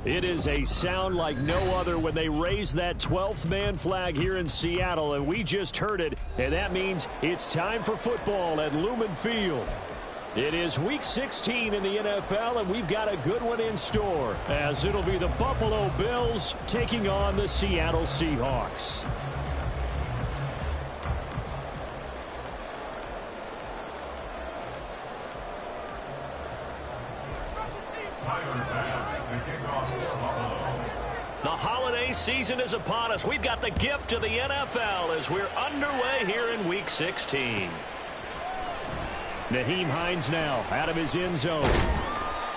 It is a sound like no other when they raise that 12th man flag here in Seattle, and we just heard it, and that means it's time for football at Lumen Field. It is Week 16 in the NFL, and we've got a good one in store, as it'll be the Buffalo Bills taking on the Seattle Seahawks. The holiday season is upon us. We've got the gift of the NFL as we're underway here in Week 16. Nyheim Hines now out of his end zone.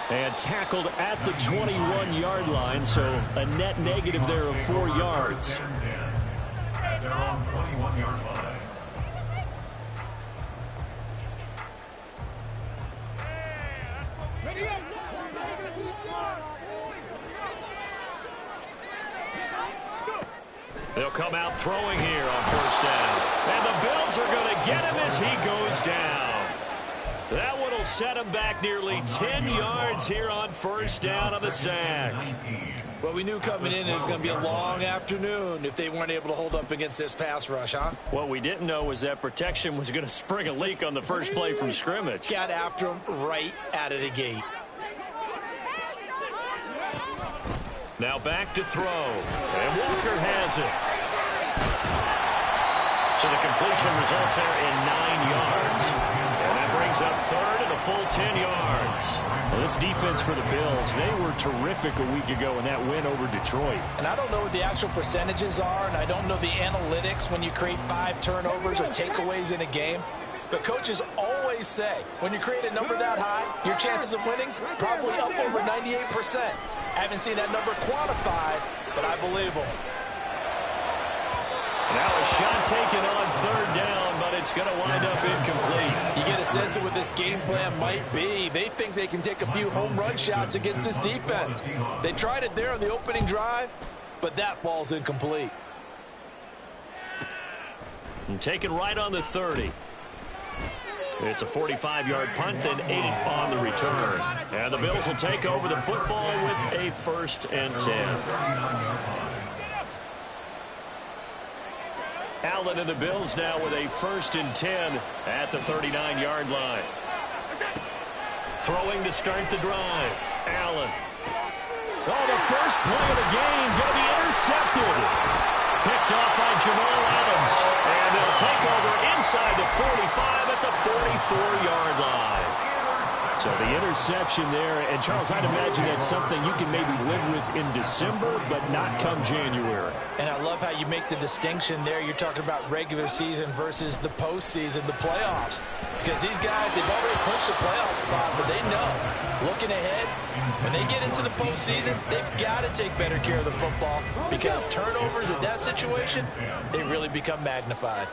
And tackled at the 21-yard line, so a net negative there of 4 yards. At their own 21-yard line. They'll come out throwing here on first down. And the Bills are going to get him as he goes down. That one will set him back nearly 10 yards here on first down on the sack. Well, we knew coming in it was going to be a long afternoon if they weren't able to hold up against this pass rush, huh? What we didn't know was that protection was going to spring a leak on the first play from scrimmage. Got after him right out of the gate. Now back to throw. And Walker has it. So the completion results there in 9 yards. And that brings up third and a full 10 yards. Well, this defense for the Bills, they were terrific a week ago in that win over Detroit. And I don't know what the actual percentages are, and I don't know the analytics when you create 5 turnovers or takeaways in a game. But coaches always say, when you create a number that high, your chances of winning probably up over 98%. I haven't seen that number quantified, but I believe them. Now a shot taken on third down, but it's going to wind up incomplete. You get a sense of what this game plan might be. They think they can take a few home run shots against this defense. They tried it there on the opening drive, but that falls incomplete. And taken right on the 30. It's a 45-yard punt, then 8 on the return. And the Bills will take over the football with a 1st and 10. Allen and the Bills now with a 1st and 10 at the 39-yard line. Throwing to start the drive. Allen. Oh, the first play of the game going to be intercepted. Picked off by Jamal Adams. And they'll take over inside the 45 at the 44-yard line. So the interception there. And, Charles, I'd imagine that's something you can maybe live with in December, but not come January. And I love how you make the distinction there. You're talking about regular season versus the postseason, the playoffs. Because these guys, they've already clinched the playoff spot, but they know, looking ahead, when they get into the postseason, they've got to take better care of the football because turnovers in that situation, they really become magnified.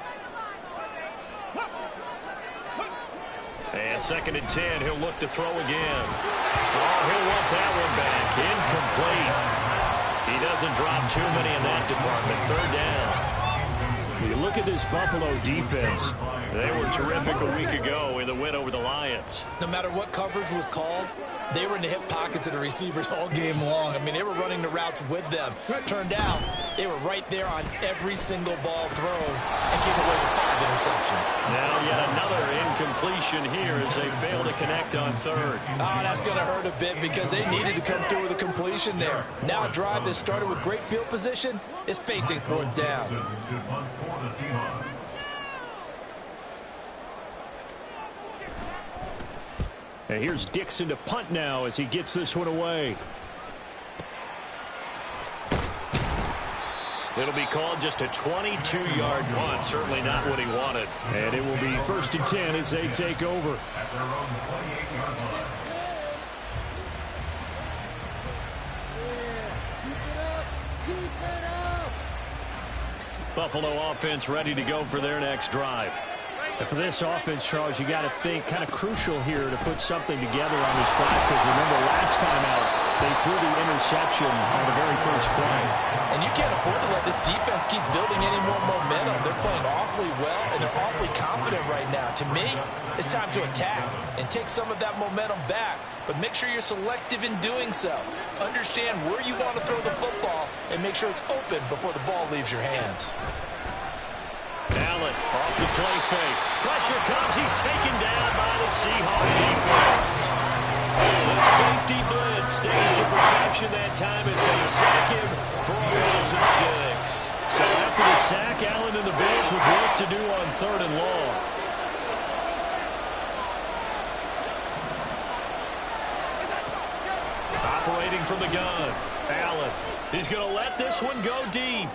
And 2nd and 10, he'll look to throw again. Oh, he'll want that one back. Incomplete. He doesn't drop too many in that department. 3rd down. When you look at this Buffalo defense, they were terrific a week ago in the win over the Lions. No matter what coverage was called, they were in the hip pockets of the receivers all game long. I mean, they were running the routes with them. Turned out, they were right there on every single ball thrown and came away with 5 interceptions. Now yet another incompletion here as they fail to connect on 3rd. Oh, that's going to hurt a bit because they needed to come through with a completion there. Now a drive that started with great field position is facing 4th down. And here's Dixon to punt now as he gets this one away. It'll be called just a 22-yard punt. Certainly not what he wanted. And it will be 1st and 10 as they take over. At their own 28-yard line. Buffalo offense ready to go for their next drive. And for this offense, Charles, you got to think kind of crucial here to put something together on this drive because remember last time out, They threw the interception on the very first play. And you can't afford to let this defense keep building any more momentum. They're playing awfully well, and they're awfully confident right now. To me, it's time to attack and take some of that momentum back. But make sure you're selective in doing so. Understand where you want to throw the football and make sure it's open before the ball leaves your hands. Allen off the play fake. Pressure comes. He's taken down by the Seahawks defense. The safety blitz staged to perfection that time as they sack him for a loss of 6. So after the sack, Allen and the Bills with work to do on 3rd and long. Operating from the gun, Allen. He's going to let this one go deep.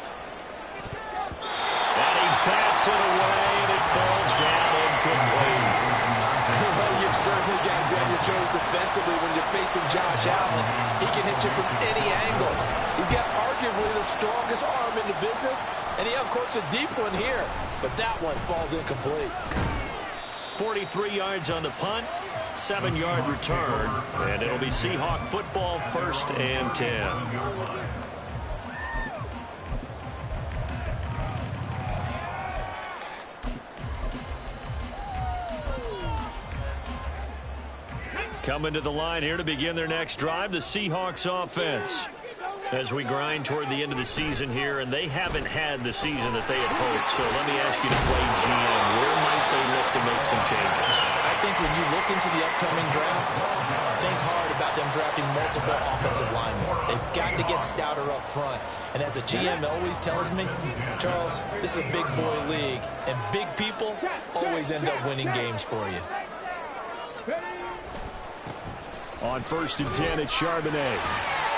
And he bats it away, and it falls down incomplete. Well, you've certainly got to grab your toes defensively when you're facing Josh Allen. He can hit you from any angle. He's got arguably the strongest arm in the business, and he uncorks a deep one here. But that one falls incomplete. 43 yards on the punt, 7-yard return, and it'll be Seahawk football, 1st and 10. Coming to the line here to begin their next drive, the Seahawks offense. As we grind toward the end of the season here, and they haven't had the season that they had hoped. So let me ask you to play GM. Where might they look to make some changes? I think when you look into the upcoming draft, think hard about them drafting multiple offensive linemen. They've got to get stouter up front. And as a GM always tells me, Charles, this is a big boy league, and big people always end up winning games for you. On 1st and 10, it's Charbonnet.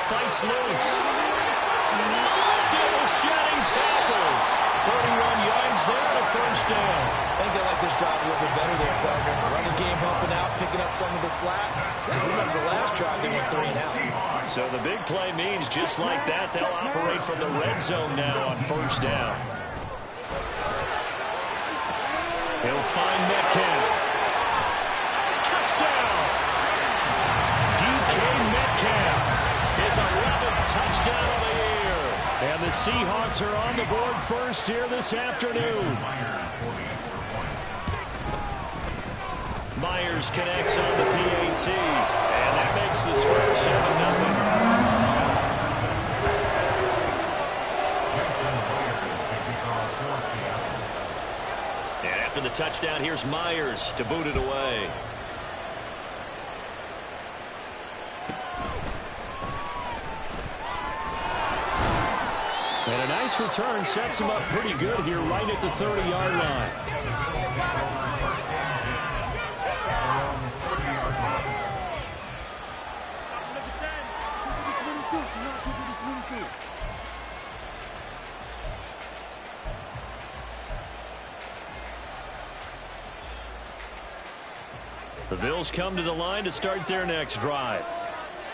Fights loose. Still shedding tackles. 31 yards there to 1st down. I think they like this drive a little bit better there, partner. Running game helping out, picking up some of the slack. Because remember, the last drive they went 3 and out. So the big play means just like that, they'll operate from the red zone now on 1st down. He'll find Metcalf. Touchdown! Metcalf, his 11th touchdown of the year. And the Seahawks are on the board first here this afternoon. Myers connects on the PAT, and that makes the score 7-0. And after the touchdown, here's Myers to boot it away. And a nice return sets him up pretty good here right at the 30-yard line. The Bills come to the line to start their next drive.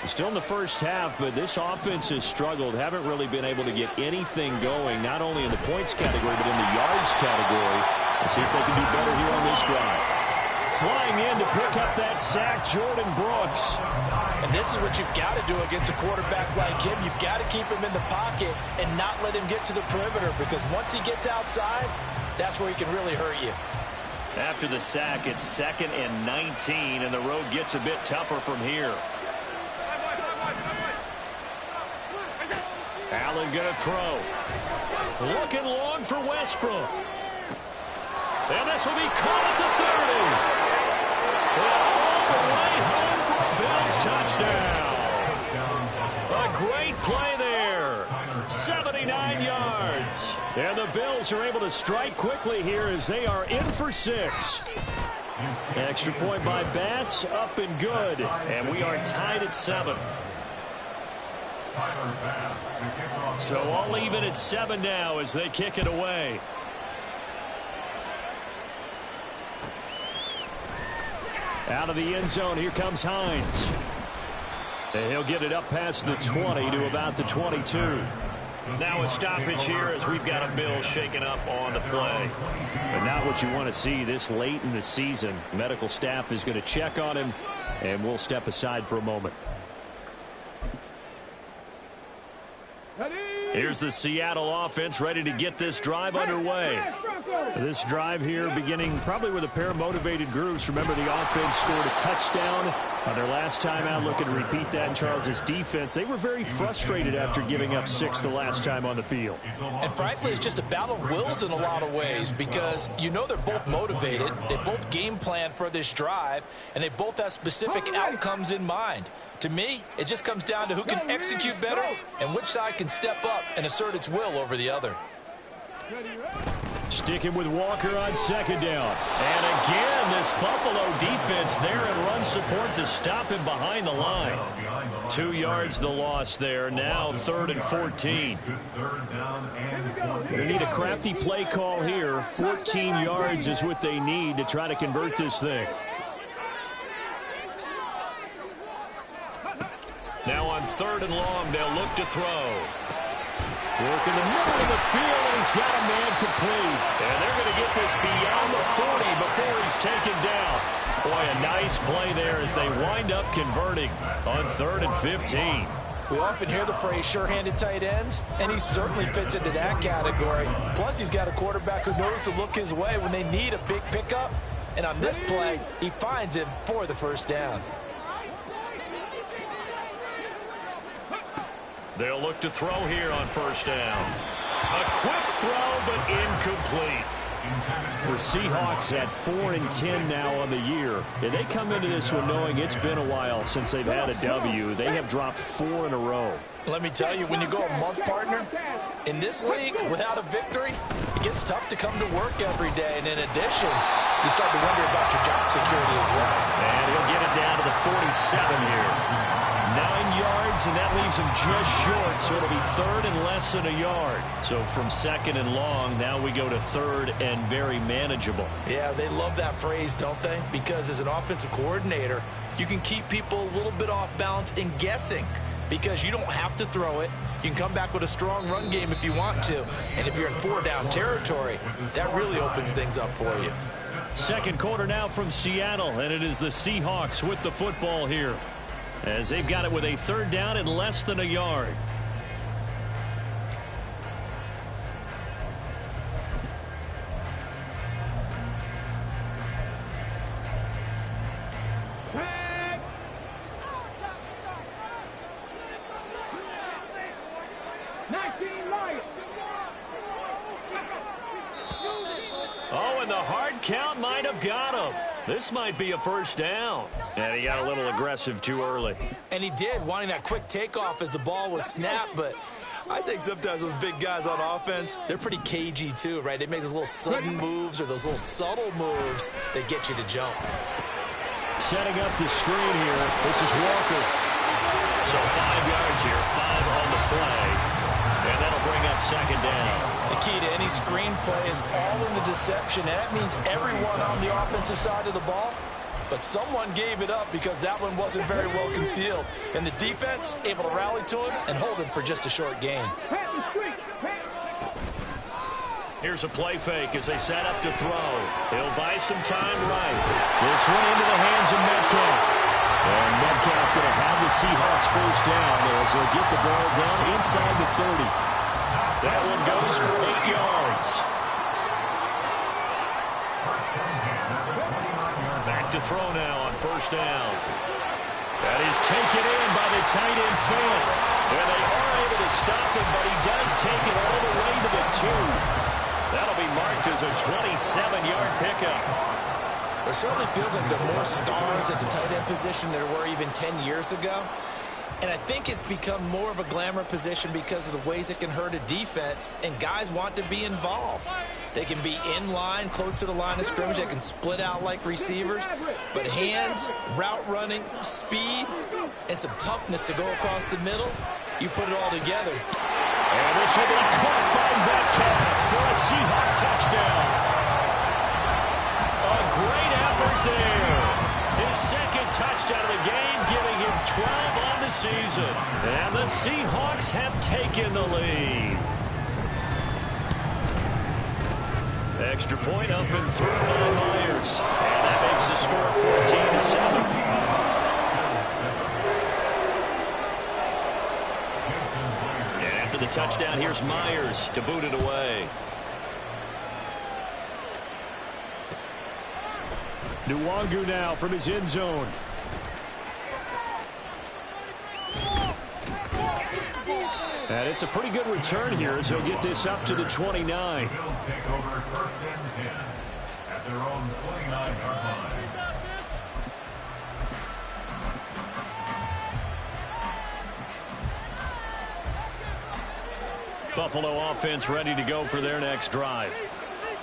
Still in the first half, but this offense has struggled. Haven't really been able to get anything going, not only in the points category, but in the yards category. Let's see if they can do better here on this drive. Flying in to pick up that sack, Jordan Brooks. And this is what you've got to do against a quarterback like him. You've got to keep him in the pocket and not let him get to the perimeter, because once he gets outside, that's where he can really hurt you. After the sack, it's 2nd and 19, and the road gets a bit tougher from here. Allen going to throw. Looking long for Westbrook. And this will be caught at the 30. All the way home for a Bills touchdown. A great play there. 79 yards. And the Bills are able to strike quickly here as they are in for 6. Extra point by Bass, up and good. And we are tied at 7. So all even at 7 now as they kick it away. Out of the end zone, here comes Hines. And he'll get it up past the 20 to about the 22. Now a stoppage here as we've got a Bill shaken up on the play. But not what you want to see this late in the season. Medical staff is going to check on him, and we'll step aside for a moment. Here's the Seattle offense ready to get this drive underway. This drive here beginning probably with a pair of motivated groups. Remember, the offense scored a touchdown on their last time out. Looking to repeat that in Charles' defense. They were very frustrated after giving up 6 the last time on the field. And frankly, it's just a battle of wills in a lot of ways because you know they're both motivated. They both game plan for this drive, and they both have specific outcomes in mind. To me, it just comes down to who can execute better and which side can step up and assert its will over the other. Sticking with Walker on second down. And again, this Buffalo defense there in run support to stop him behind the line. 2 yards the loss there. Now 3rd and 14. They need a crafty play call here. 14 yards is what they need to try to convert this thing. Now on 3rd and long, they'll look to throw. Work in the middle of the field, and he's got a man complete. And they're going to get this beyond the 40 before he's taken down. Boy, a nice play there as they wind up converting on 3rd and 15. We often hear the phrase sure-handed tight ends, and he certainly fits into that category. Plus, he's got a quarterback who knows to look his way when they need a big pickup. And on this play, he finds him for the first down. They'll look to throw here on 1st down. A quick throw, but incomplete. The Seahawks at 4-10 now on the year. And they come into this one knowing it's been a while since they've had a W. They have dropped 4 in a row. Let me tell you, when you go a month, partner, in this league, without a victory, it gets tough to come to work every day. And in addition, you start to wonder about your job security as well. And he'll get it down to the 47 here. 9 yards, and that leaves him just short, so it'll be 3rd and less than a yard. So from 2nd and long, now we go to 3rd and very manageable. Yeah, they love that phrase, don't they? Because as an offensive coordinator, you can keep people a little bit off balance and guessing because you don't have to throw it. You can come back with a strong run game if you want to. And if you're in 4-down territory, that really opens things up for you. Second quarter now from Seattle, and it is the Seahawks with the football here, as they've got it with a 3rd down and less than a yard. Oh, and the hard count might have got him. This might be a 1st down. And he got a little aggressive too early. And he did, wanting that quick takeoff as the ball was snapped. But I think sometimes those big guys on offense, they're pretty cagey too, right? They make those little sudden moves or those little subtle moves that get you to jump. Setting up the screen here. This is Walker. So 5 yards here, 5 on the play. And that'll bring up 2nd down. The key to any screen play is all in the deception. That means everyone on the offensive side of the ball. But someone gave it up because that one wasn't very well concealed. And the defense able to rally to him and hold him for just a short gain. Here's a play fake as they set up to throw. He'll buy some time right. This one into the hands of Metcalf. And Metcalf going to have the Seahawks 1st down as they'll get the ball down inside the 30. That one goes for 8 yards. Back to throw now on 1st down. That is taken in by the tight end Fant. And they are able to stop him, but he does take it all the way to the 2. That'll be marked as a 27-yard pickup. It certainly feels like there are more stars at the tight end position than there were even 10 years ago. And I think it's become more of a glamour position because of the ways it can hurt a defense, and guys want to be involved. They can be in line, close to the line of scrimmage. They can split out like receivers. But hands, route running, speed, and some toughness to go across the middle, you put it all together. And this will be caught by Metcalf for a Seahawks touchdown. A great effort there. His 2nd touchdown of the game, giving him 12 on the season. And the Seahawks have taken the lead. Extra point up and through by Myers. And that makes the score 14-7. the touchdown. Here's Myers to boot it away. Nwangu now from his end zone. And it's a pretty good return here as he'll get this up to the 29. Bills take over 1st and 10 at their own 29-yard line. Buffalo offense ready to go for their next drive.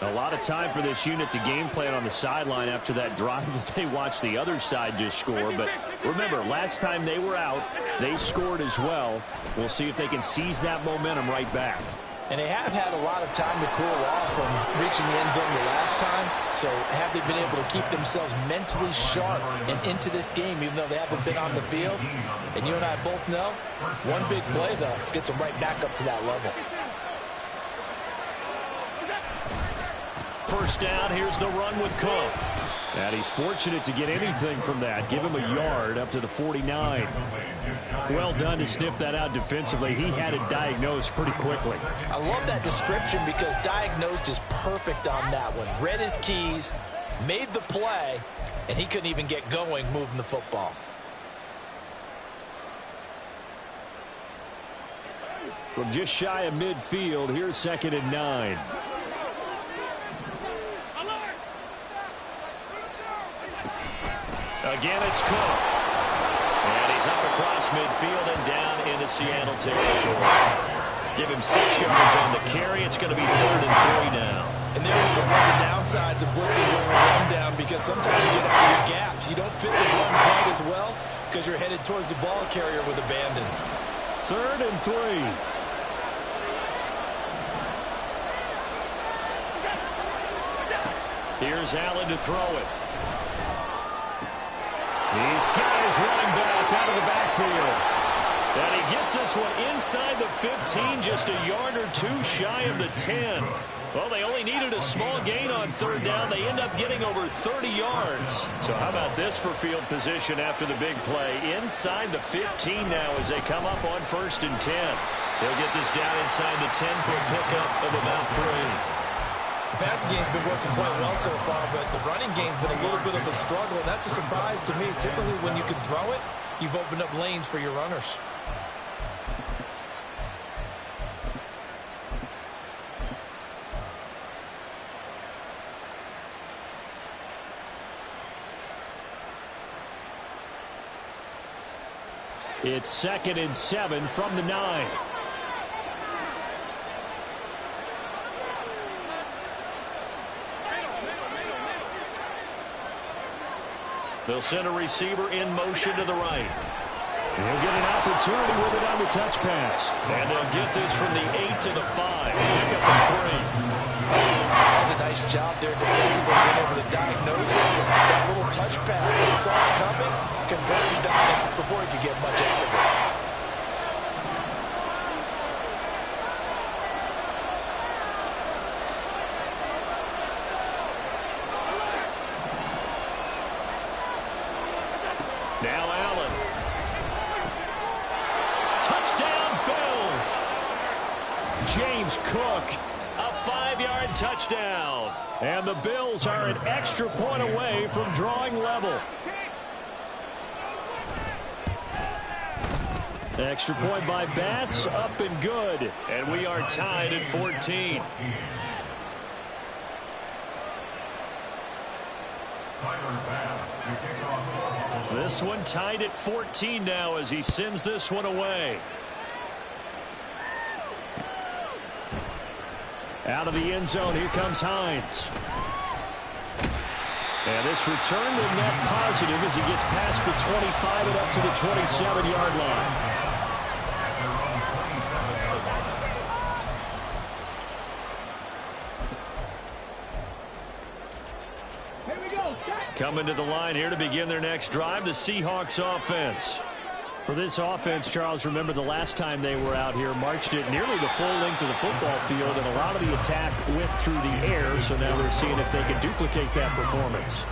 A lot of time for this unit to game plan on the sideline after that drive that they watched the other side just score. But remember, last time they were out, they scored as well. We'll see if they can seize that momentum right back. And they have had a lot of time to cool off from reaching the end zone the last time. So have they been able to keep themselves mentally sharp and into this game, even though they haven't been on the field? And you and I both know, one big play, though, gets them right back up to that level. First down, here's the run with Cook. And he's fortunate to get anything from that. Give him a yard up to the 49. Well done to sniff that out defensively. He had it diagnosed pretty quickly. I love that description because diagnosed is perfect on that one. Read his keys, made the play, and he couldn't even get going moving the football. From just shy of midfield, here's 2nd and 9. Again, it's Cook. And he's up across midfield and down into Seattle territory. Give him 6 yards on the carry. It's going to be 3rd and 3 now. And there was one of the downsides of blitzing during a rundown because sometimes you get out of your gaps. You don't fit the run quite as well because you're headed towards the ball carrier with abandon. 3rd and 3. Here's Allen to throw it. He's got his running back out of the backfield. And he gets this one inside the 15, just a yard or two shy of the 10. Well, they only needed a small gain on 3rd down. They end up getting over 30 yards. So how about this for field position after the big play? Inside the 15 now as they come up on 1st and 10. They'll get this down inside the 10 for a pickup of about 3. The passing game's been working quite well so far, but the running game's been a little bit of a struggle. That's a surprise to me. Typically, when you can throw it, you've opened up lanes for your runners. It's 2nd and 7 from the 9. They'll send a receiver in motion to the right. He'll get an opportunity with it on the touch pass. And they'll get this from the 8 to the 5. Pick up the 3. That's a nice job there defensively, being able to diagnose that little touch pass. They saw it coming, converged on it before he could get much out of it. Now Allen. Touchdown, Bills. James Cook, a 5-yard touchdown. And the Bills are an extra point away from drawing level. Extra point by Bass, up and good. And we are tied at 14. This one tied at 14 now as he sends this one away. Out of the end zone, here comes Hines. And this return will net positive as he gets past the 25 and up to the 27-yard line. Coming to the line here to begin their next drive, the Seahawks offense. For this offense, Charles, remember the last time they were out here, marched it nearly the full length of the football field, and a lot of the attack went through the air, so now they're seeing if they can duplicate that performance.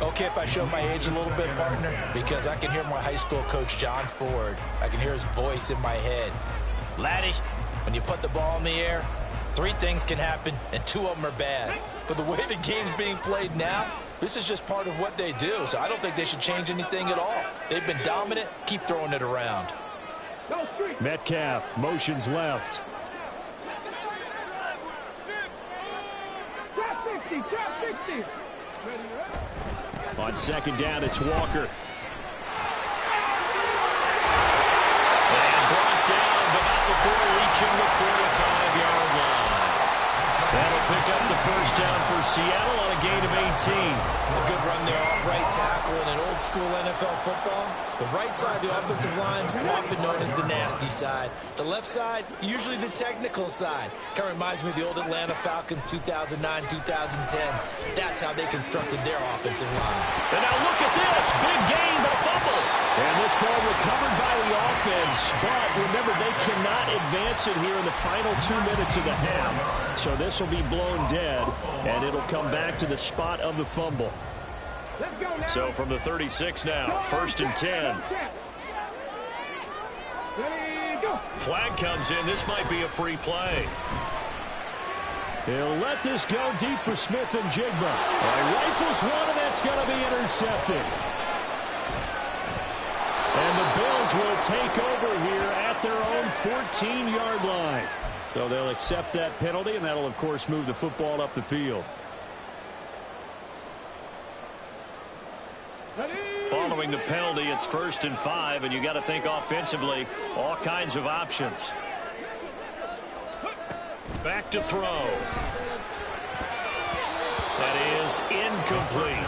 Okay, if I show my age a little bit, partner, because I can hear my high school coach, John Ford. I can hear his voice in my head. Laddie, when you put the ball in the air, 3 things can happen, and 2 of them are bad. But the way the game's being played now, this is just part of what they do, so I don't think they should change anything at all. They've been dominant. Keep throwing it around. Metcalf motions left. On second down, it's Walker. And brought down, but not before reaching the 45-yard line. That'll pick up the first down for Seattle on a gain of 18. A good run there off right tackle in an old-school NFL football. The right side of the offensive line, often known as the nasty side. The left side, usually the technical side. Kind of reminds me of the old Atlanta Falcons 2009-2010. That's how they constructed their offensive line. And now look at this. Big gain, but a fumble. And this ball recovered by the offense. But remember, they cannot advance it here in the final 2 minutes of the half. So this will be blown dead, and it'll come back to the spot of the fumble. So from the 36 now, first and 10. Flag comes in. This might be a free play. He'll let this go deep for Smith and Jigba. Rifles one, and that's going to be intercepted. And the Bills will take over here at their own 14-yard line. So they'll accept that penalty, and that'll, of course, move the football up the field. Following the penalty, it's first and 5, and you got to think offensively, all kinds of options. Back to throw. That is incomplete.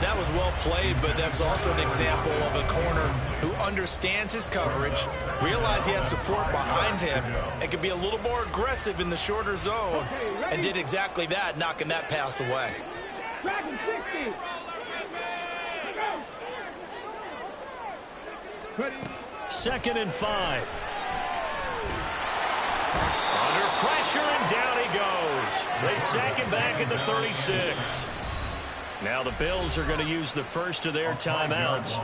That was well played, but that was also an example of a corner who understands his coverage, realized he had support behind him, and could be a little more aggressive in the shorter zone, and did exactly that, knocking that pass away. Second and 5. Under pressure, and down he goes. They sack him back at the 36. Now the Bills are going to use the first of their timeouts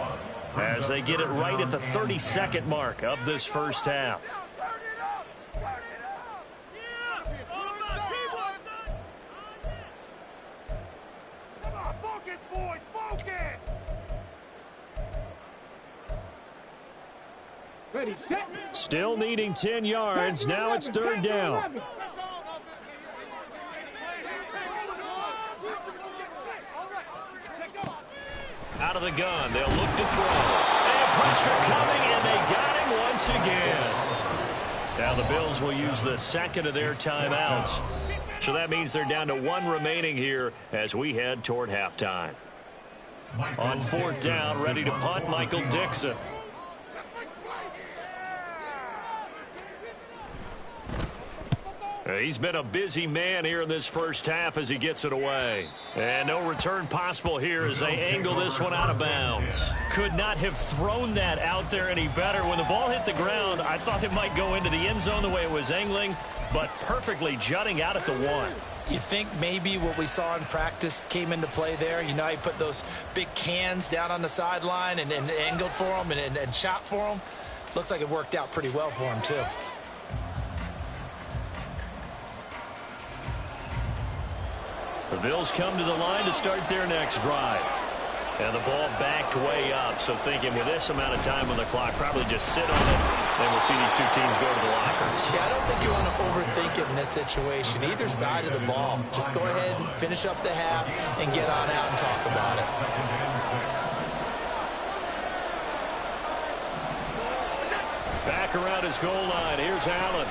as they get it right at the 32nd mark of this first half. Focus, boys, focus! Still needing 10 yards. Now it's third down. Out of the gun, they'll look to throw. And pressure coming, and they got him once again. Now the Bills will use the second of their timeouts. So that means they're down to 1 remaining here as we head toward halftime. On fourth down, ready to punt, Michael Dixon. He's been a busy man here in this first half as he gets it away. And no return possible here as they angle this one out of bounds. Could not have thrown that out there any better. When the ball hit the ground, I thought it might go into the end zone the way it was angling, but perfectly jutting out at the 1. You think maybe what we saw in practice came into play there? You know, he put those big cans down on the sideline and angled for them and shot for them. Looks like it worked out pretty well for him, too. The Bills come to the line to start their next drive. And the ball backed way up, so thinking with this amount of time on the clock, probably just sit on it, and we'll see these two teams go to the lockers. Yeah, I don't think you want to overthink it in this situation. Either side of the ball, just go ahead and finish up the half and get on out and talk about it. Back around his goal line. Here's Allen.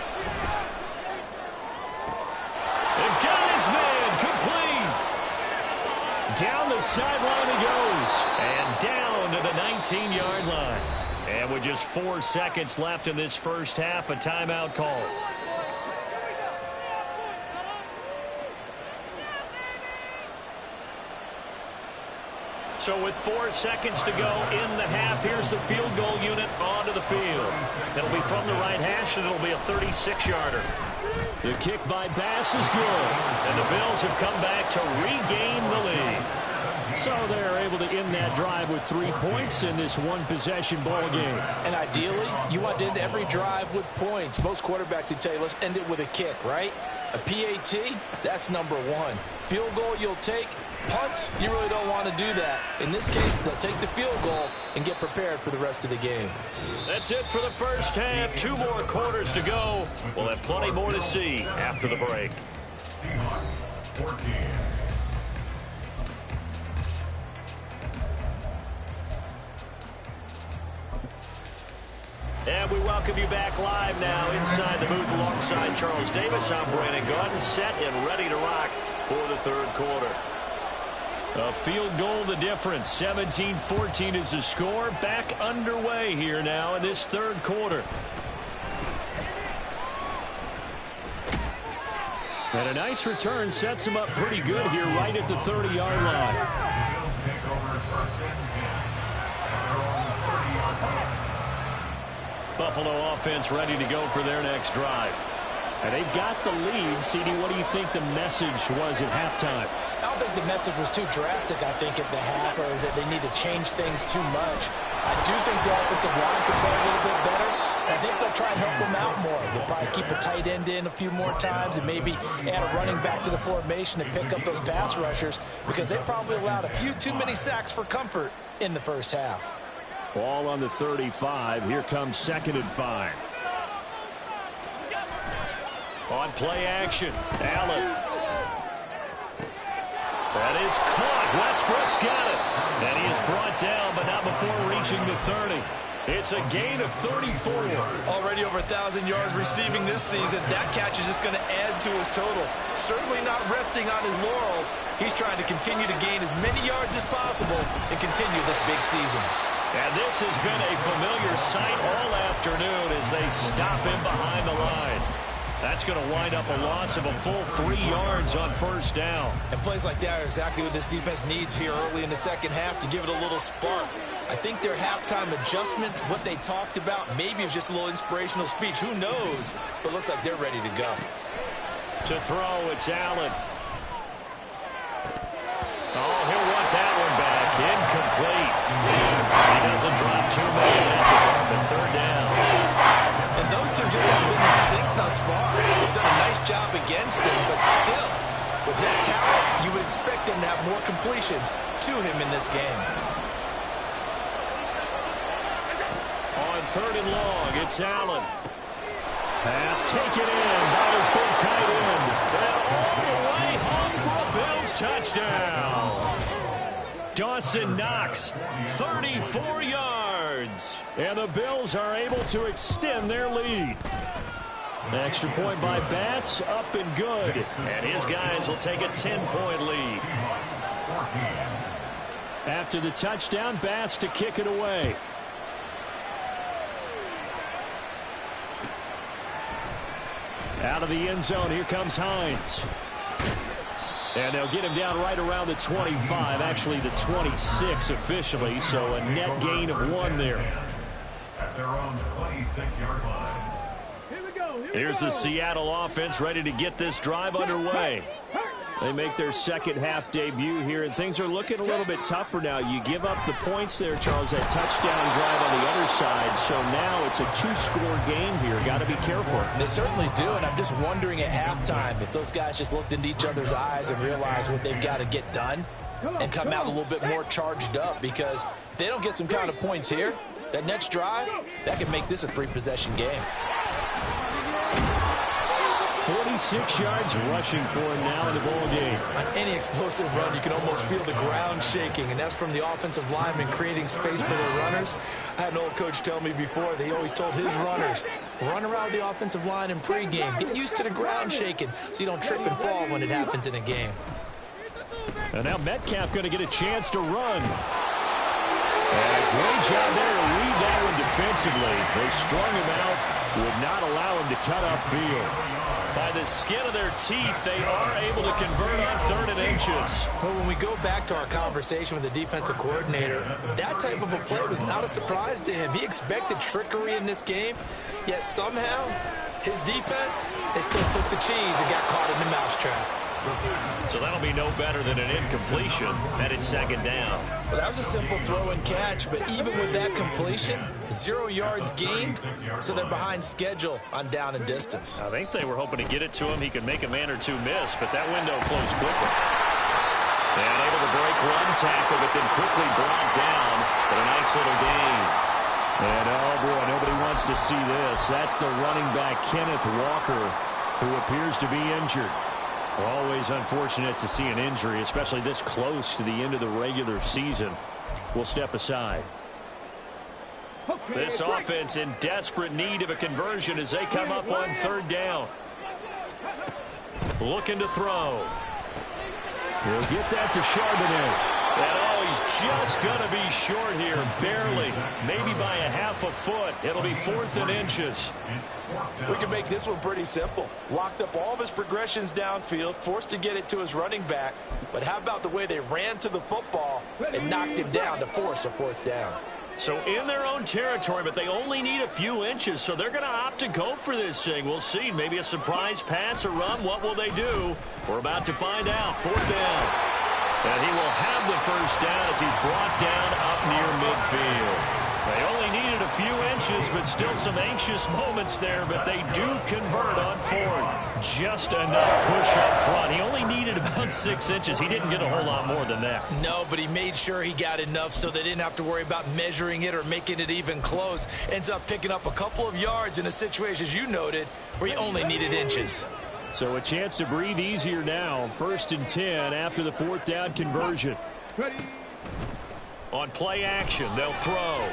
And got his man complete. Down the sideline he goes. And down to the 19-yard line. And with just 4 seconds left in this first half, a timeout call. So with 4 seconds to go in the half, here's the field goal unit onto the field. It'll be from the right hash, and it'll be a 36-yarder. The kick by Bass is good. And the Bills have come back to regain the lead. So they're able to end that drive with 3 points in this one-possession ball game. And ideally, you want to end every drive with points. Most quarterbacks would tell you, let's end it with a kick, right? A PAT, that's number one. Field goal you'll take. Punts, you really don't want to do that. In this case, they'll take the field goal and get prepared for the rest of the game. That's it for the first half. 2 more quarters to go. We'll have plenty more to see after the break. Seahawks 14. And we welcome you back live now inside the booth alongside Charles Davis. I'm Brandon Gaudin, set and ready to rock for the third quarter. A field goal the difference. 17-14 is the score. Back underway here now in this third quarter. And a nice return sets him up pretty good here right at the 30-yard line. Bills take over first and 10 at their own 30-yard line. Buffalo offense ready to go for their next drive. And they've got the lead. CD, what do you think the message was at halftime? I don't think the message was too drastic, I think, at the half, or that they need to change things too much. I do think the offensive line could play a little bit better. I think they'll try and help them out more. They'll probably keep a tight end in a few more times and maybe add a running back to the formation to pick up those pass rushers, because they probably allowed a few too many sacks for comfort in the first half. Ball on the 35. Here comes 2nd and 5. On play action, Allen. That is caught. Westbrook's got it. And he is brought down, but not before reaching the 30. It's a gain of 34. Already over 1,000 yards receiving this season. That catch is just going to add to his total. Certainly not resting on his laurels. He's trying to continue to gain as many yards as possible and continue this big season. And this has been a familiar sight all afternoon as they stop him behind the line. That's going to wind up a loss of a full 3 yards on first down. And plays like that are exactly what this defense needs here early in the second half to give it a little spark. I think their halftime adjustments, what they talked about, maybe it was just a little inspirational speech. Who knows? But looks like they're ready to go. To throw, it's Allen. Oh, he'll want that one back. Incomplete. He doesn't drop too many in that department. Third down. And those two just haven't been in sync thus far. They've done a nice job against him, but still, with his talent, you would expect them to have more completions to him in this game. On 3rd and long, it's Allen. Pass taken in by his big tight end. And all the way home for a Bills touchdown. Dawson Knox, 34 yards. And the Bills are able to extend their lead. Extra point by Bass, up and good. And his guys will take a 10-point lead. After the touchdown, Bass to kick it away. Out of the end zone, here comes Hines. And they'll get him down right around the 25, actually the 26 officially, so a net gain of 1 there. At their own 26-yard line. Here's the Seattle offense ready to get this drive underway. They make their second half debut here, and things are looking a little bit tougher now. You give up the points there, Charles, that touchdown drive on the other side. So now it's a 2-score game here. Got to be careful. They certainly do, and I'm just wondering at halftime if those guys just looked into each other's eyes and realized what they've got to get done and come out a little bit more charged up, because if they don't get some kind of points here, that next drive, that could make this a 3-possession game. 46 yards rushing for him now in the ball game. On any explosive run, you can almost feel the ground shaking, and that's from the offensive linemen creating space for their runners. I had an old coach tell me before, they always told his runners, run around the offensive line in pregame. Get used to the ground shaking so you don't trip and fall when it happens in a game. And now Metcalf going to get a chance to run. And a great job there to read that one defensively. They strung him out, would not allow him to cut upfield. By the skin of their teeth, they are able to convert on 3rd and inches. Well, when we go back to our conversation with the defensive coordinator, that type of a play was not a surprise to him. He expected trickery in this game, yet somehow his defense, they still took the cheese and got caught in the mousetrap. So that'll be no better than an incompletion, and it's second down. Well, that was a simple throw and catch, but even with that completion, 0 yards gained, so they're behind schedule on down and distance. I think they were hoping to get it to him. He could make a man or two miss, but that window closed quickly. And able to break one tackle, but then quickly brought down. But a nice little gain. And, oh, boy, nobody wants to see this. That's the running back, Kenneth Walker, who appears to be injured. Always unfortunate to see an injury, especially this close to the end of the regular season. We'll step aside. This offense in desperate need of a conversion as they come up on third down. Looking to throw. He'll get that to Charbonnet. And, oh, he's just going to be short here, barely, maybe by a half a foot. It'll be 4th and inches. We can make this one pretty simple. Locked up all of his progressions downfield, forced to get it to his running back. But how about the way they ran to the football and knocked him down to force a 4th down? So in their own territory, but they only need a few inches, so they're going to opt to go for this thing. We'll see. Maybe a surprise pass or run. What will they do? We're about to find out. 4th down. And he will have the first down as he's brought down up near midfield. They only needed a few inches, but still some anxious moments there, but they do convert on 4th. Just enough push up front. He only needed about 6 inches. He didn't get a whole lot more than that. No, but he made sure he got enough so they didn't have to worry about measuring it or making it even close. Ends up picking up a couple of yards in a situation, as you noted, where he only needed inches. So a chance to breathe easier now. 1st and 10 after the 4th down conversion. On play action, they'll throw.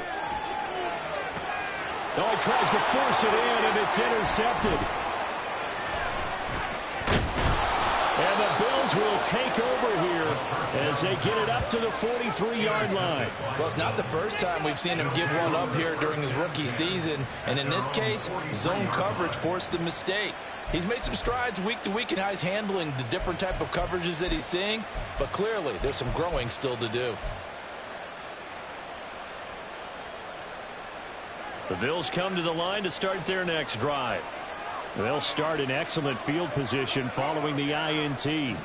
Oh, he tries to force it in, and it's intercepted. And the Bills will take over here as they get it up to the 43-yard line. Well, it's not the first time we've seen him give one up here during his rookie season. And in this case, zone coverage forced the mistake. He's made some strides week to week in how he's handling the different type of coverages that he's seeing. But clearly, there's some growing still to do. The Bills come to the line to start their next drive. They'll start in excellent field position following the INT.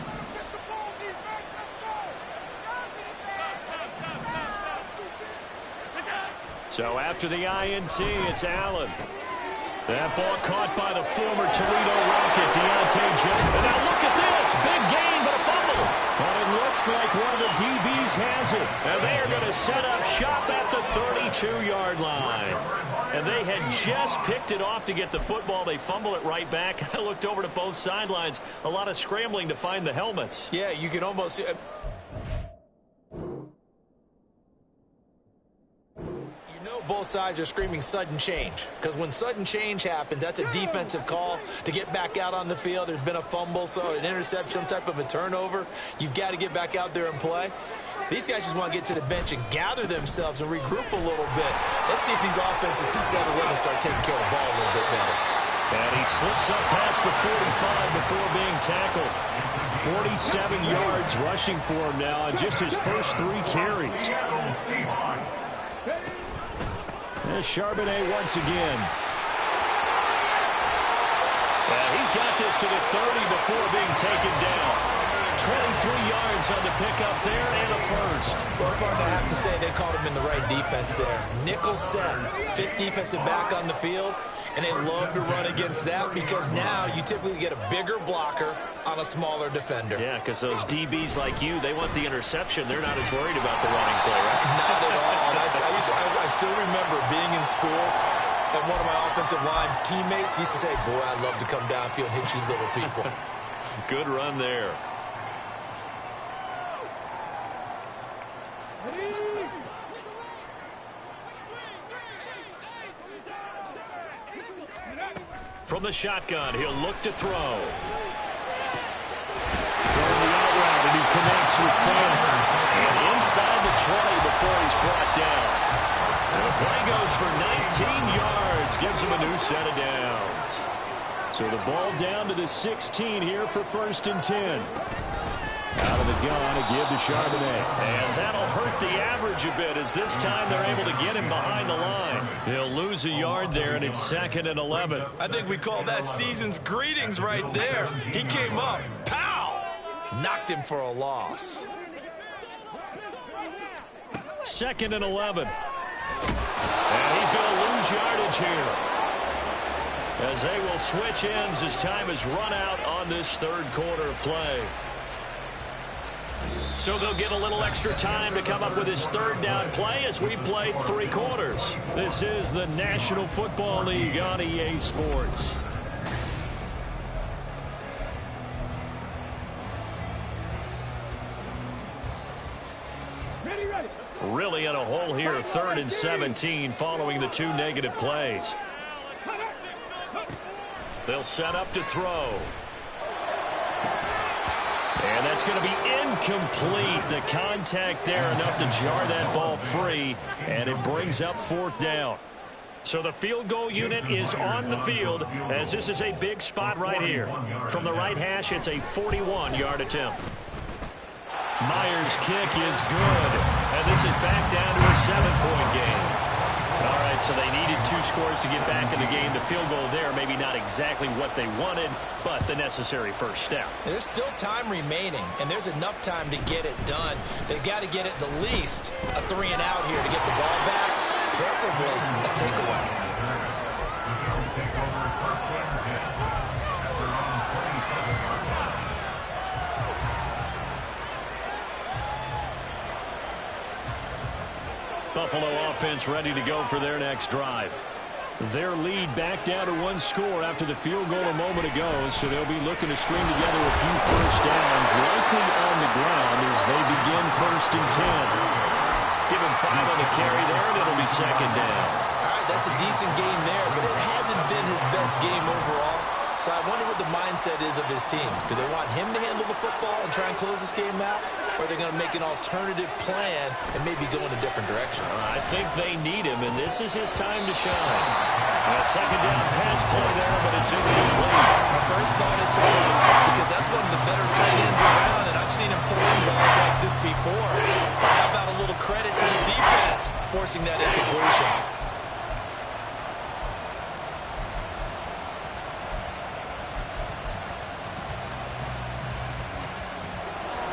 So after the INT, it's Allen. That ball caught by the former Toledo Rocket, Deontay Jones. And now look at this. Big gain, but a fumble. But it looks like one of the DBs has it. And they are going to set up shop at the 32-yard line. And they had just picked it off to get the football. They fumble it right back. I looked over to both sidelines. A lot of scrambling to find the helmets. Yeah, you can almost... both sides are screaming sudden change, because when sudden change happens, that's a defensive call to get back out on the field. There's been a fumble, so an interception, some type of a turnover. You've got to get back out there and play. These guys just want to get to the bench and gather themselves and regroup a little bit. Let's see if these offenses can settle in and start taking care of the ball a little bit better. And he slips up past the 45 before being tackled. 47 yards rushing for him now on just his first 3 carries. There's Charbonnet once again. Well, he's got this to the 30 before being taken down. 23 yards on the pickup there and a first. Well, I have to say they called him in the right defense there. Nickel set, 5th defensive back on the field, and they love to run against that because now you typically get a bigger blocker on a smaller defender. Yeah, because those DBs like you, they want the interception. They're not as worried about the running play, right? Not at all. I still remember being in school, and one of my offensive line teammates used to say, boy, I'd love to come downfield and hit you little people. Good run there. From the shotgun, he'll look to throw. Throwing the out route, and he connects with Fowler. And inside the 20 before he's brought down. And the play goes for 19 yards. Gives him a new set of downs. So the ball down to the 16 here for 1st and 10. Out of the gun, a give to Charbonnet. And that'll hurt the average a bit as this time they're able to get him behind the line. He'll lose a yard there, and it's 2nd and 11. I think we call that season's greetings right there. He came up. Pow! knocked him for a loss. 2nd and 11. And he's going to lose yardage here, as they will switch ends as time has run out on this third quarter of play. So they'll get a little extra time to come up with his third down play as we played 3 quarters. This is the National Football League on EA Sports. Really in a hole here, 3rd and 17 following the 2 negative plays. They'll set up to throw. And that's going to be incomplete. The contact there enough to jar that ball free, and it brings up 4th down. So the field goal unit is on the field, as this is a big spot right here. From the right hash, it's a 41-yard attempt. Myers' kick is good, and this is back down to a 7-point game. All right, so they needed 2 scores to get back in the game. The field goal there, maybe not exactly what they wanted, but the necessary first step. There's still time remaining, and there's enough time to get it done. They've got to get at the least a 3-and-out here to get the ball back, preferably a takeaway. Buffalo offense ready to go for their next drive. Their lead back down to 1 score after the field goal a moment ago, so they'll be looking to string together a few first downs, likely on the ground as they begin 1st and 10. Give him 5 on the carry there, and it'll be 2nd down. All right, that's a decent game there, but it hasn't been his best game overall. So I wonder what the mindset is of his team. Do they want him to handle the football and try and close this game out? Or are they going to make an alternative plan and maybe go in a different direction? I think they need him, and this is his time to shine. A 2nd down pass play there, but it's incomplete. My first thought is surprise, because that's one of the better tight ends around, and I've seen him pull in balls like this before. But how about a little credit to the defense forcing that incompletion?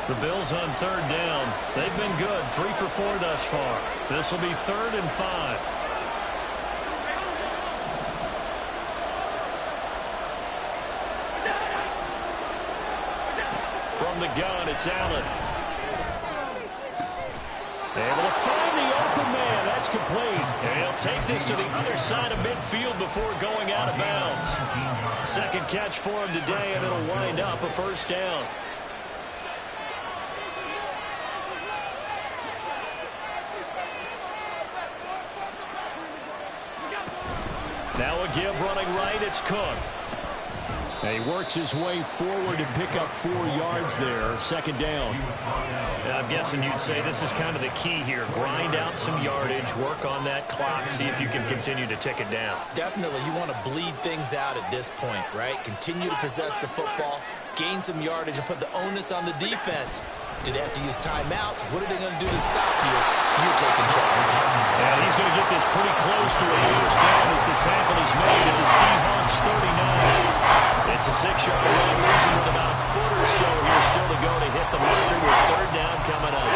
The Bills on 3rd down. They've been good, 3 for 4 thus far. This will be 3rd and 5. From the gun, it's Allen. Able to find the open man. That's complete. And he'll take this to the other side of midfield before going out of bounds. 2nd catch for him today, and it'll wind up a 1st down. Now a give running right, it's Cook. And he works his way forward to pick up 4 yards there, 2nd down. And I'm guessing you'd say this is kind of the key here. Grind out some yardage, work on that clock, see if you can continue to tick it down. Definitely, you want to bleed things out at this point, right? Continue to possess the football, gain some yardage, and put the onus on the defense. Do they have to use timeouts? What are they going to do to stop you? You're taking charge. And he's going to get this pretty close to a 1st down as the tackle is made at the Seahawks 39. It's a 6-yard run, losing with about a foot or so here still to go to hit the marker with 3rd down coming up.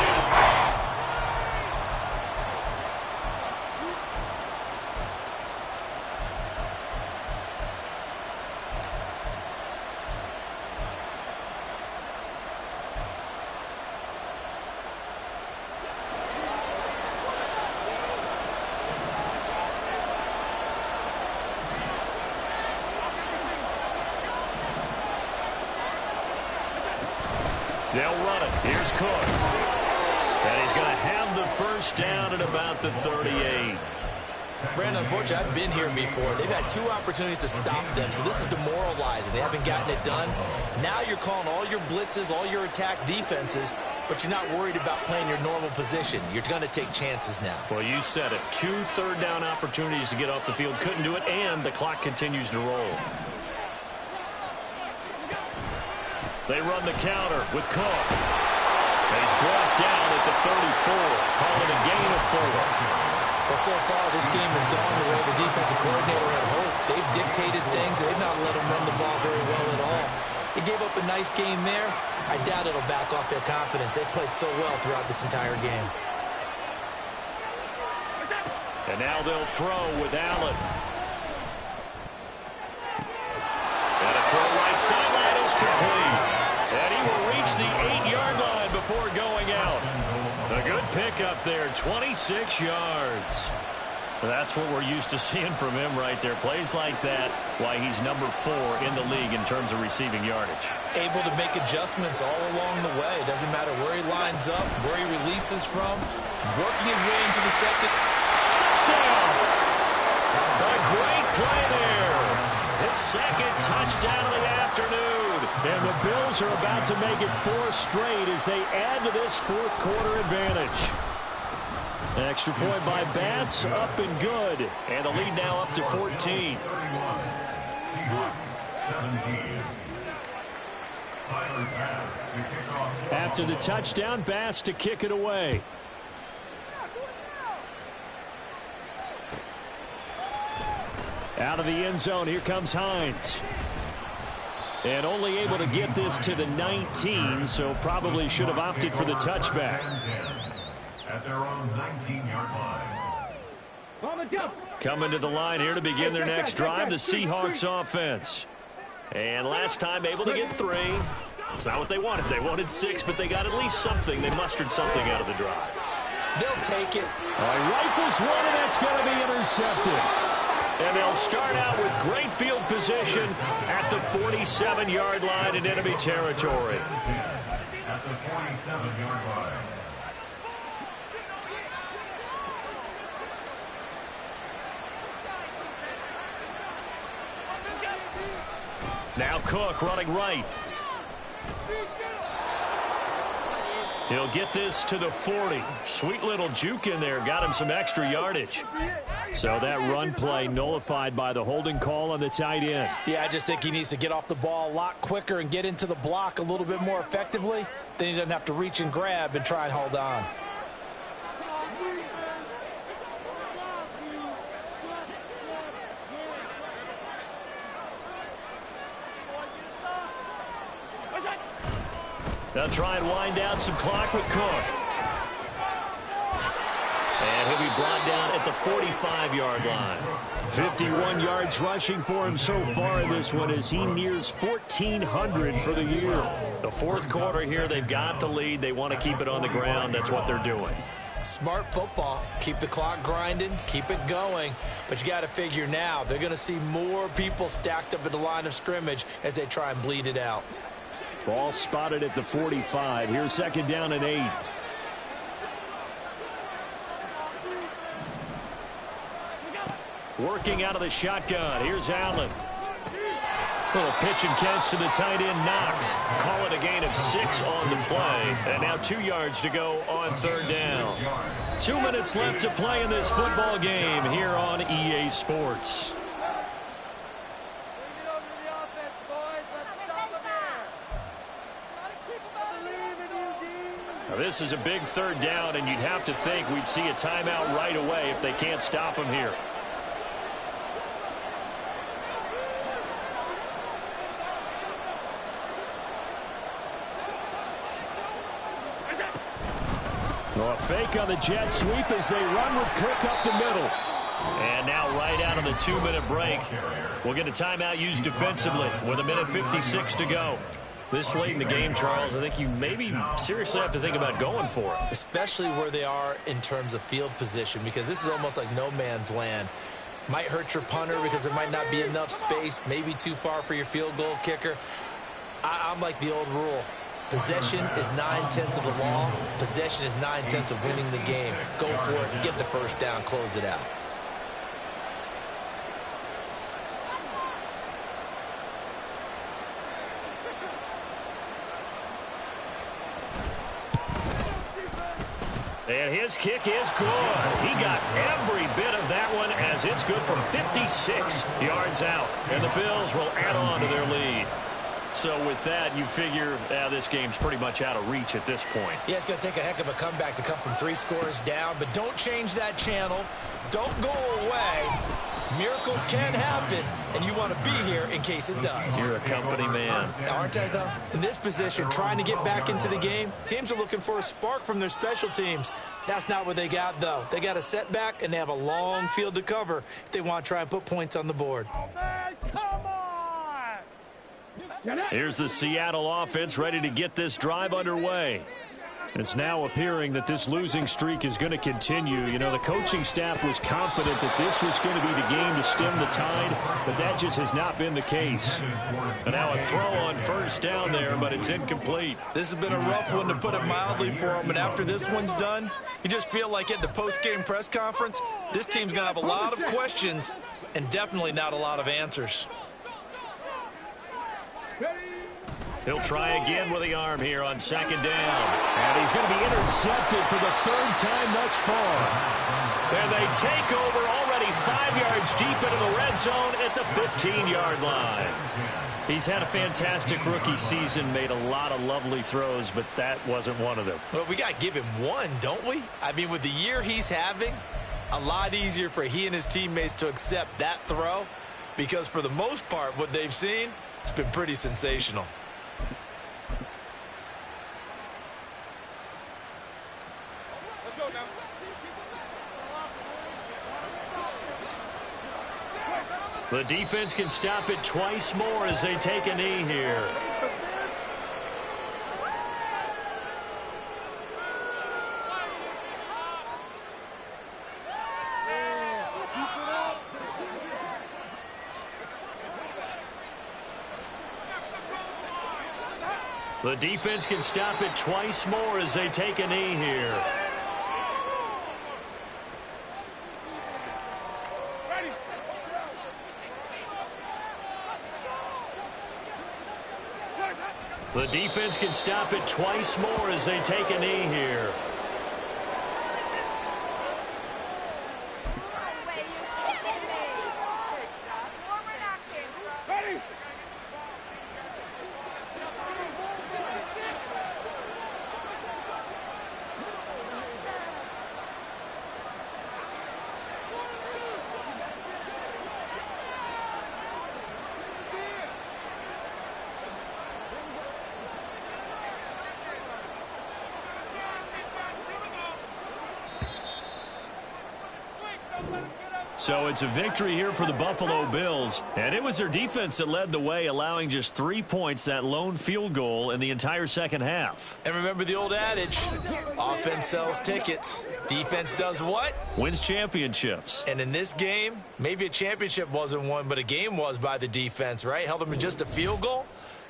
They'll run it. Here's Cook. And he's going to have the 1st down at about the 38. Brandon, unfortunately, I've been here before. They've had 2 opportunities to stop them, so this is demoralizing. They haven't gotten it done. Now you're calling all your blitzes, all your attack defenses, but you're not worried about playing your normal position. You're going to take chances now. Well, you said it. 2 3rd down opportunities to get off the field. Couldn't do it, and the clock continues to roll. They run the counter with Cook. He's brought down at the 34, calling a gain of 4. Well, so far, this game has gone the way the defensive coordinator had hoped. They've dictated things, and they've not let him run the ball very well at all. They gave up a nice game there. I doubt it'll back off their confidence. They've played so well throughout this entire game. And now they'll throw with Allen. And a throw right sideline is complete. And he will reach the 8-yard line before going out. A good pickup there, 26 yards. That's what we're used to seeing from him right there. Plays like that, why he's number 4 in the league in terms of receiving yardage. Able to make adjustments all along the way. Doesn't matter where he lines up, where he releases from. Working his way into the second. Touchdown! A great play there. His second touchdown of the afternoon. And the Bills are about to make it 4 straight as they add to this fourth quarter advantage. Extra point by Bass, up and good. And the lead now up to 14. Seahawks 17. After the touchdown, Bass to kick it away. Out of the end zone, here comes Hines. And only able to get this to the 19, so probably should have opted for the touchback. At their own 19-yard line. Coming to the line here to begin their next drive, the Seahawks offense. And last time able to get 3. It's not what they wanted. They wanted 6, but they got at least something. They mustered something out of the drive. They'll take it. Rifles one, and that's going to be intercepted. And they'll start out with great field position at the 47-yard line in enemy territory. At the 47-yard line. Now Cook running right. He'll get this to the 40. Sweet little juke in there. Got him some extra yardage. So that run play nullified by the holding call on the tight end. Yeah, I just think he needs to get off the ball a lot quicker and get into the block a little bit more effectively. Then he doesn't have to reach and grab and try and hold on. They'll try and wind down some clock with Cook. And he'll be brought down at the 45-yard line. 51 yards rushing for him so far in this one as he nears 1,400 for the year. The fourth quarter here, they've got the lead. They want to keep it on the ground. That's what they're doing. Smart football. Keep the clock grinding. Keep it going. But you got to figure now, they're going to see more people stacked up at the line of scrimmage as they try and bleed it out. Ball spotted at the 45. Here's second down and 8. Working out of the shotgun. Here's Allen. Little pitch and catch to the tight end, Knox. Call it a gain of 6 on the play. And now 2 yards to go on third down. 2 minutes left to play in this football game here on EA Sports. Now, this is a big third down, and you'd have to think we'd see a timeout right away if they can't stop him here. Well, a fake on the jet sweep as they run with Cook up the middle. And now right out of the 2-minute break, we'll get a timeout used defensively with 1:56 to go. This late in the game, Charles, I think you maybe seriously have to think about going for it. Especially where they are in terms of field position, because this is almost like no man's land. Might hurt your punter because there might not be enough space, maybe too far for your field goal kicker. I'm like the old rule. Possession is 9/10 of the law. Possession is 9/10 of winning the game. Go for it, get the first down, close it out. And his kick is good. He got every bit of that one as it's good from 56 yards out. And the Bills will add on to their lead. So with that, you figure this game's pretty much out of reach at this point. Yeah, it's going to take a heck of a comeback to come from 3 scores down. But don't change that channel. Don't go away. Miracles can happen, and you want to be here in case it does. You're a company man. Aren't I, though? In this position, trying to get back into the game, teams are looking for a spark from their special teams. That's not what they got, though. They got a setback, and they have a long field to cover if they want to try and put points on the board. Oh, man, come on! Here's the Seattle offense ready to get this drive underway. It's now appearing that this losing streak is going to continue. You know, the coaching staff was confident that this was going to be the game to stem the tide, but that just has not been the case. And now a throw on first down there, but it's incomplete. This has been a rough one, to put it mildly, for them. And after this one's done, you just feel like at the post-game press conference, this team's going to have a lot of questions and definitely not a lot of answers. He'll try again with the arm here on second down. And he's going to be intercepted for the third time thus far. And they take over already 5 yards deep into the red zone at the 15-yard line. He's had a fantastic rookie season, made a lot of lovely throws, but that wasn't one of them. Well, we got to give him one, don't we? I mean, with the year he's having, a lot easier for he and his teammates to accept that throw, because for the most part, what they've seen, it's been pretty sensational. The defense can stop it twice more as they take a knee here. The defense can stop it twice more as they take a knee here. The defense can stop it twice more as they take a knee here. So it's a victory here for the Buffalo Bills, and it was their defense that led the way, allowing just 3 points, that lone field goal in the entire second half. And remember the old adage, offense sells tickets. Defense does what? Wins championships. And in this game, maybe a championship wasn't won, but a game was by the defense, right? Held them to just a field goal.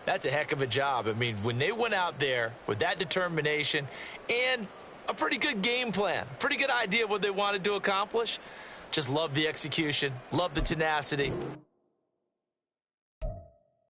That's a heck of a job. I mean, when they went out there with that determination and a pretty good game plan, pretty good idea of what they wanted to accomplish, just love the execution, love the tenacity.